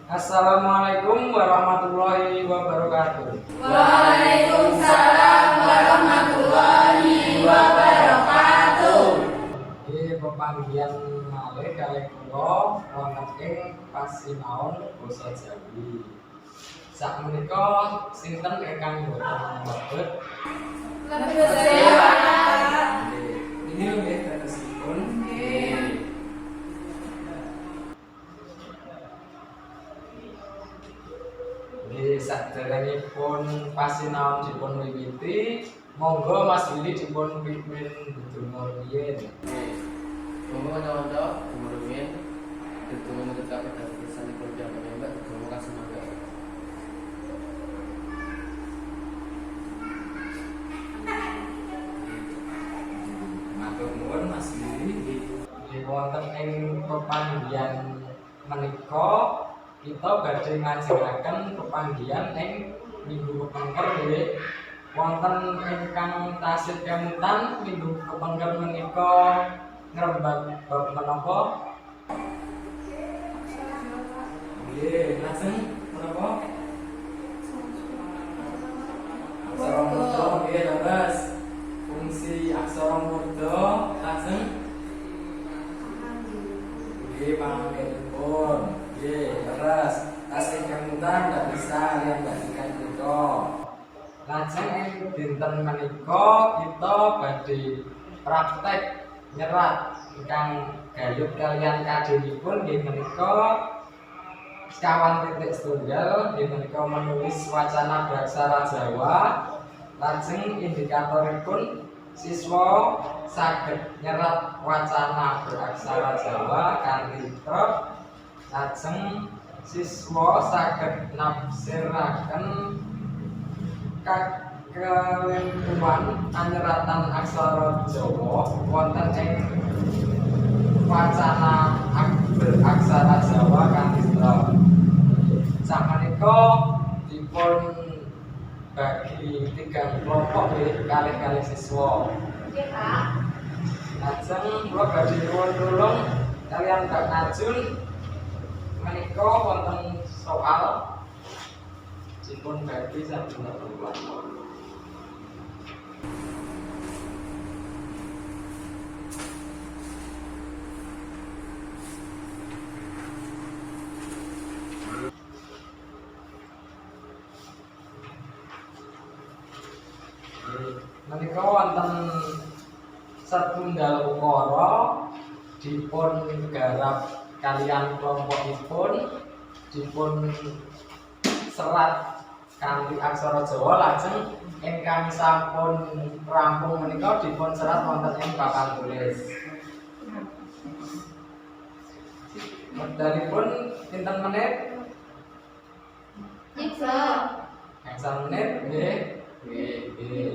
Assalamualaikum warahmatullahi wabarakatuh. Waalaikumsalam warahmatullahi wabarakatuh. Nggih pepanggihan malih kalih kula wonten ing pasinaon basa Jawi. Sakmenika sinten ingkang boten mlebet? Lebet sewa. Ini nggih datosipun. Nggih saderengipun pasinaon dipun wiwiti, monggo Mas Willy dipun pimpin ndedonga rumiyin. Monggo kanca-kanca rumiyin ndedonga nuntut kabeh dhateng kersanipun piyambak piyambak ndedonga kasemangat. Matur nuwun Mas Willy. Nggih wonten ing pepanggihan menika kita badhe ngajengaken pepanggihan ing minggu kepengker nggih. Wonten ingkang tasih kemutan minggu kepengker menika ngrembak bab menapa? Nggih, lajeng menapa? Aksara murda nggih leres. Fungsi aksara murda lajeng nggih pangaminipun. Nggih, leres. Tasih kemutan ndak bisa kalian bagikan punika. Lajeng ing dinten menika kita badhe praktek nyerat ingkang gayut kalian kadhenipun nggih menika sekawan titik setunggal nggih menika menulis wacana beraksara Jawa. Lajeng indikatoripun siswa saged nyerat wacana beraksara Jawa kanthi trep. Lajeng siswa saged nafsiraken kelimpuhan anyeratan aksara Jawa wonten ing wacana beraksara Jawa kanthi trep. Sakmenika dipun bagi 3 kelompok kalih-kalih siswa. Nggih, Pak. Lajeng kula badhe nyuwun tulung kalian Mbak Najun menika wonten soal dipun bagi saben kelompok. Menika wonten setunggal ukara dipun garap kalian kelompokipun dipun serat kanthi aksara Jawa. Lajeng ingkang sampun rampung menika dipun serat wonten ing papan tulis. Wekdalipun pinten menit? 3 menit nggih. Nggih.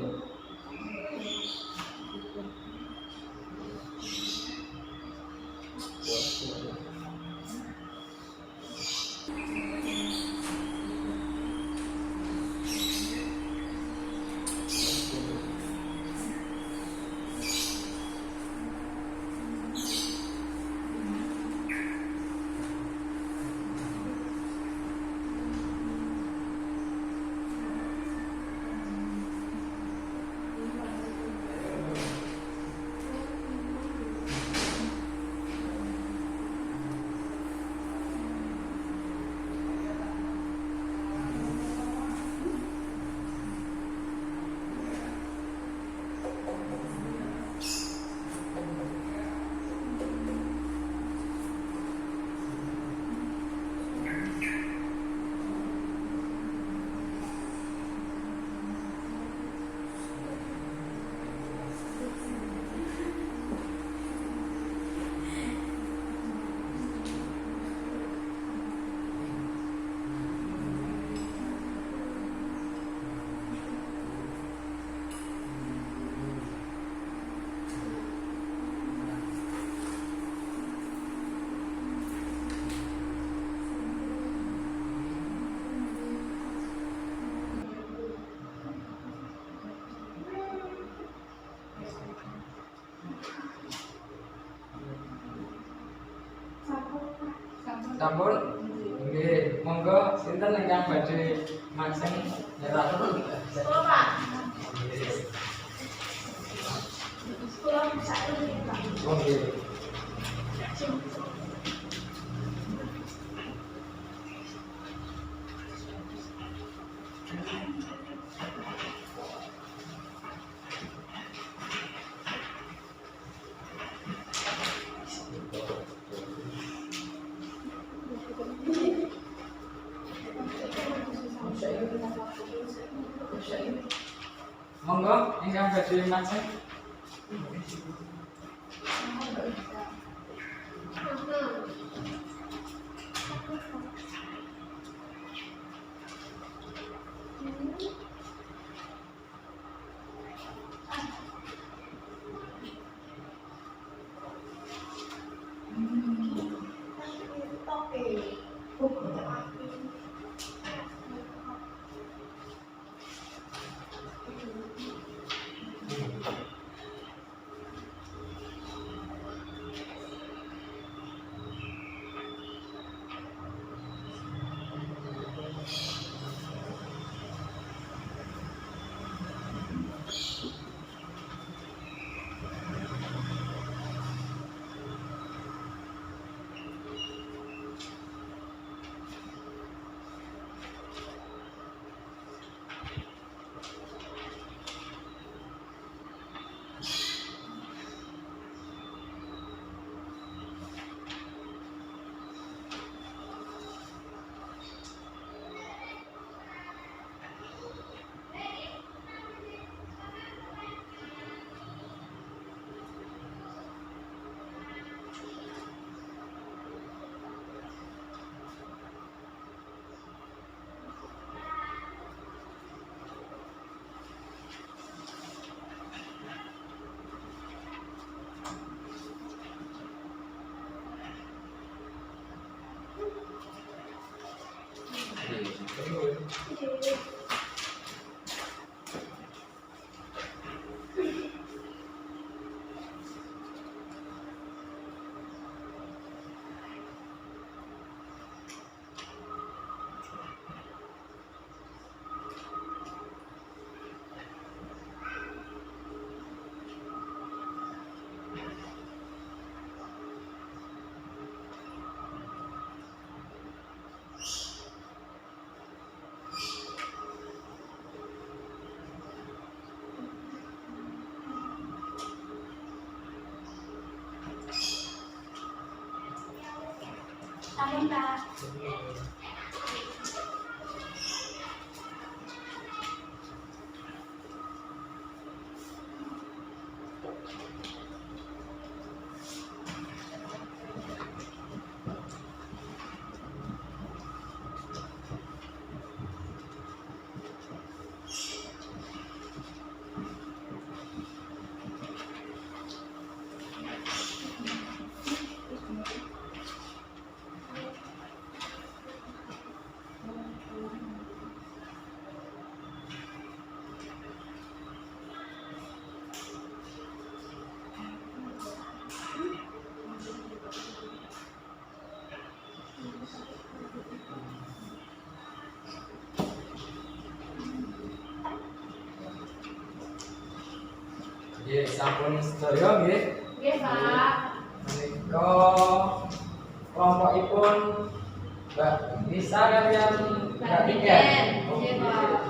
Sampun Nggih, monggo sinten ingkang badhe mancing nyerah. Sekolah Pak. Sekolah satu nih Pak. Oh nggih. Monggo ingkang badhe mancing. Amin Pak. Nggih, sampun sedaya nggih. Nggih Pak. Menika kelompokipun Mbak Nisa kalian Mbak Tiket. Nggih Pak.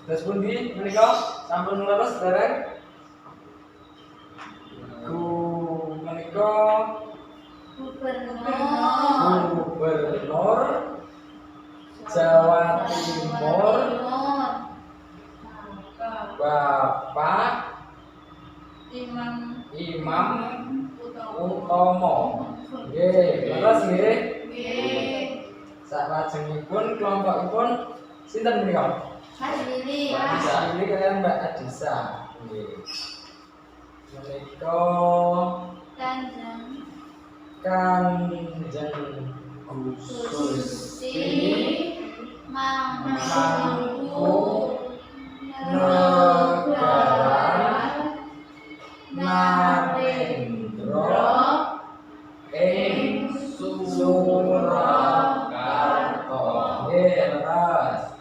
Terus pundi menika sampun leres bareng? Menika Gubernur Jawa Timur Bapak Imam Utomo. Nggih, leres nggih. Nggih. Salajengipun kelompokipun sinten menika? Mas Lili. Mbak Adisa. Ini kalian Mbak Adisa. Nggih. Menika Kanjeng Gusti Mangku Negara Narendra ing Surakarta. Nggih, leres.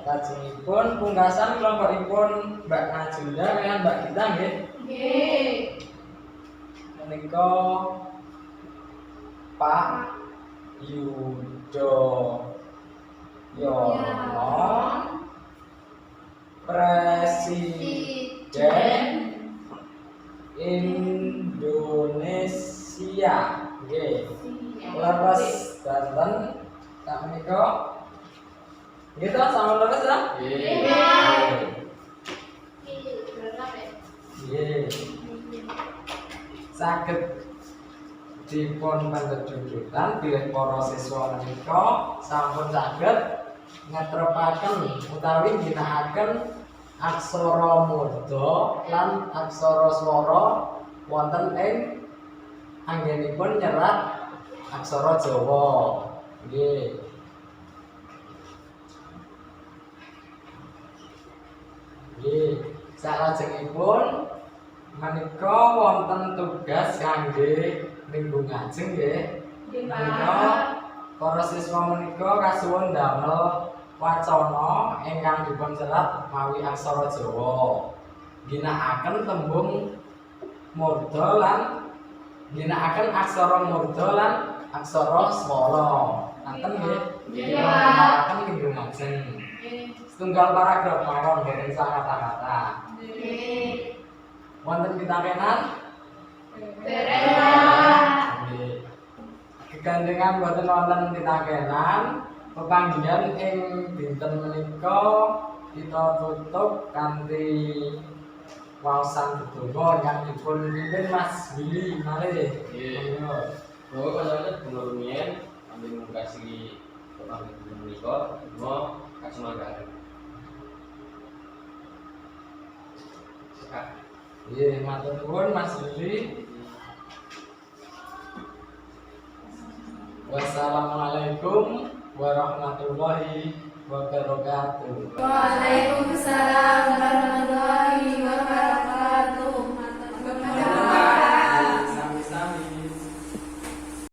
Lajengipun pungkasan kelompokipun Mbak Najunda kaliyan Mbak Gita nggih. Nggih. Menika Pak Yudhoyono Presiden Indonesia. Nggih. Leres danten sak menika. Nggih to, sama leres ta? Nggih. Nggih. Saged dipun panjenengan bilih para siswa menika sampun saged ngetrepaken utawi ginakaken aksara murda lan aksara swara wonten ing anggenipun nyerat aksara Jawa. Nggih. Nggih, salajengipun menika wonten tugas kangge minggu ngajeng nggih. Menika para siswa menika kasuwun damel wacana ingkang dipun serat mawi aksara Jawa. Ginakaken tembung murda lan ginakaken aksara murda lan aksara swara. Ngaten nggih. Ginakaken minggu ngajeng. Setunggal paragraf mawon boten sak kata-kata. Nggih. Wonten pitakenan? Dereng. Nggih. Kegandengan boten wonten pitakenan, pepanggihan ing dinten menika kita tutup kanthi waosan dedonga yang dipun pimpin Mas Willy malih. Nggih. Bahwa kancanan guru rumiyin ambil mengkasih pepanggihan menika mau kasemagaran. Nggih, matur nuwun Mas Willy. Wassalamualaikum warahmatullahi wabarakatuh. Waalaikumsalam.